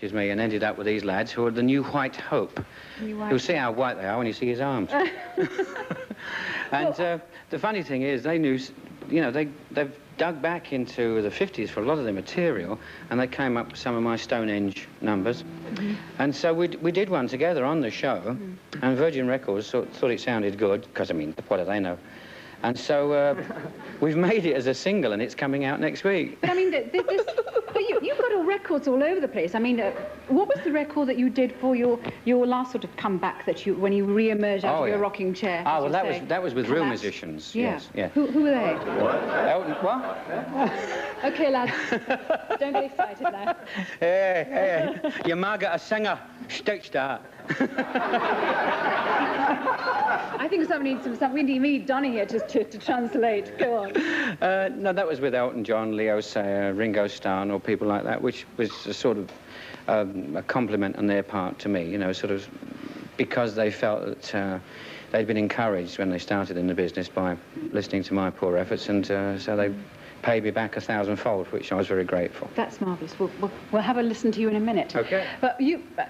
Excuse me, and ended up with these lads who are the New White Hope. You'll see how white they are when you see his arms. And the funny thing is, they knew, you know, they've dug back into the 50s for a lot of their material, and they came up with some of my Stonehenge numbers. And so we did one together on the show, and Virgin Records thought it sounded good, because, I mean, what do they know? And so we've made it as a single, and it's coming out next week. But I mean, but you've got all records all over the place. I mean, what was the record that you did for your last sort of comeback that when you re-emerged out of your rocking chair? Oh, well, that was with real musicians. Yeah. Yes, yeah. Who were they? Elton, what? Okay, lads, don't get excited now. Hey, your ma got a singer, stitched that. I think we need Donnie here to translate. Go on. No, that was with Elton John, Leo Sayer, Ringo Starr, or people like that, which was a sort of a compliment on their part to me, you know, sort of because they felt that they'd been encouraged when they started in the business by listening to my poor efforts, and so they paid me back 1,000-fold, which I was very grateful. That's marvellous. We'll have a listen to you in a minute. Okay. But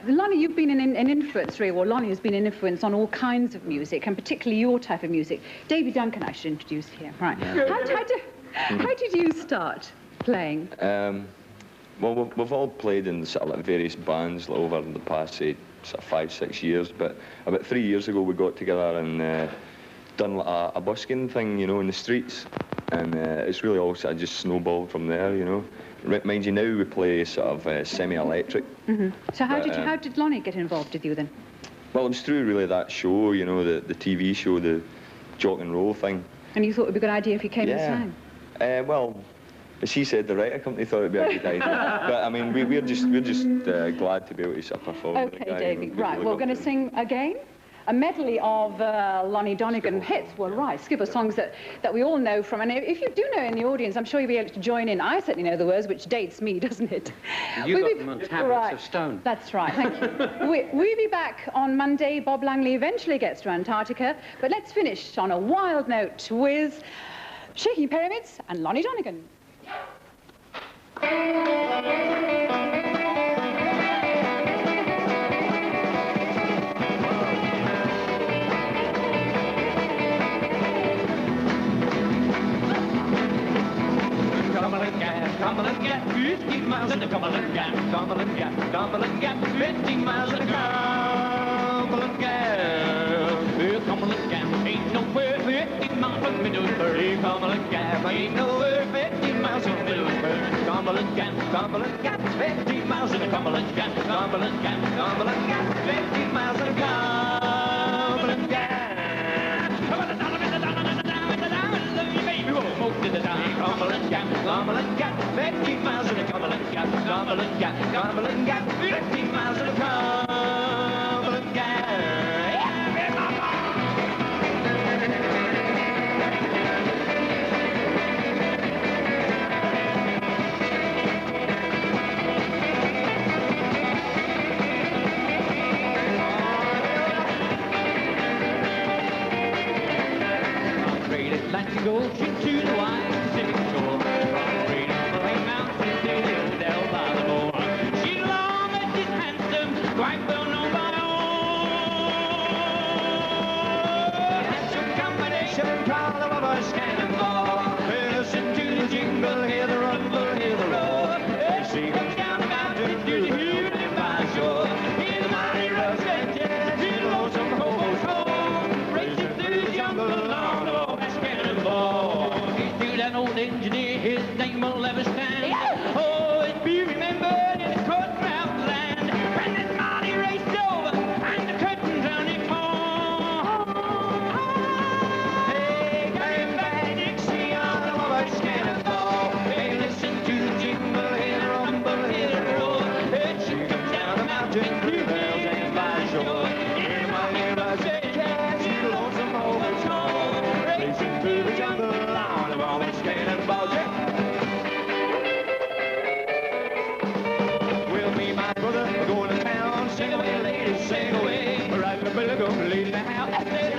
Lonnie, you've been an influence, really, or Lonnie has been an influence on all kinds of music, and particularly your type of music. David Duncan, I should introduce here. Right. How did you start playing? Well, we've all played in sort of like various bands over the past, say, sort of 5-6 years, but about 3 years ago we got together and done like a busking thing, you know, in the streets. And it's really all sort of just snowballed from there, you know. Mind you, now we play sort of semi-electric. So how did Lonnie get involved with you then? Well, it was through really that show, you know, the TV show, the Jock and Roll thing. And you thought it would be a good idea if you came and sang? Well, as he said, the writer company thought it would be a good idea. But I mean, we're just glad to be able to sort of perform. Okay, David. Right, we're going to sing again. A medley of Lonnie Donegan hits, well, right, Skiffle songs that we all know from, and if you do know in the audience, I'm sure you'll be able to join in. I certainly know the words, which dates me, doesn't it? You got them on tablets of stone. That's right, thank you. We'll be back on Monday. Bob Langley eventually gets to Antarctica, but let's finish on a wild note with Shaking Pyramids and Lonnie Donegan. Cumberland Gap, 15 miles in the Cumberland Gap, Cumberland Gap, Cumberland Gap, 15 miles in the Cumberland Gap. Cumberland Gap ain't nowhere 15 miles from Middlesbrough. Cumberland Gap ain't nowhere 15 miles from Middlesbrough. Cumberland Gap, 15 miles in the Cumberland Gap, Cumberland Gap, Cumberland Gap, 15 miles in the Cumberland Gap. Cumberland Gap, Cumberland Gap, 15 miles in the Cumberland Gap, Cumberland Gap, Cumberland Gap, 15 miles in the Cumberland Gap. From Great Atlantic Ocean to the wide Pacific shore, from Great Appalachian Mountains to the old El Baltimore. She's long and she's handsome, quite well known by all. Handsome combination, proud of a cannonball. Listen to the jingle, hear the rumble, hear the roar. As she comes down the mountain to the Houston by shore. Hear the mighty rush and jazz, hear the lonesome hobo's home. Racing through the jungle along the old cannonball. That old engineer, his name will ever stand. Oh, it be remembered in the courtround land when this mighty raced over and the curtains on it torn. Hey, came back Dixie on the Robert's cannonball. Hey, listen to the jingle, hear the rumble, hear the roar. Hey, she comes down the mountain through bells and by shore. Hear the mighty rush and jazz, hear the lonesome hobo's home. Racing through the jungle on the Robert's cannonball. Well, me and my brother, we're going to town. Sing away, ladies, sing away. We're riding a billy goat, lady in the house.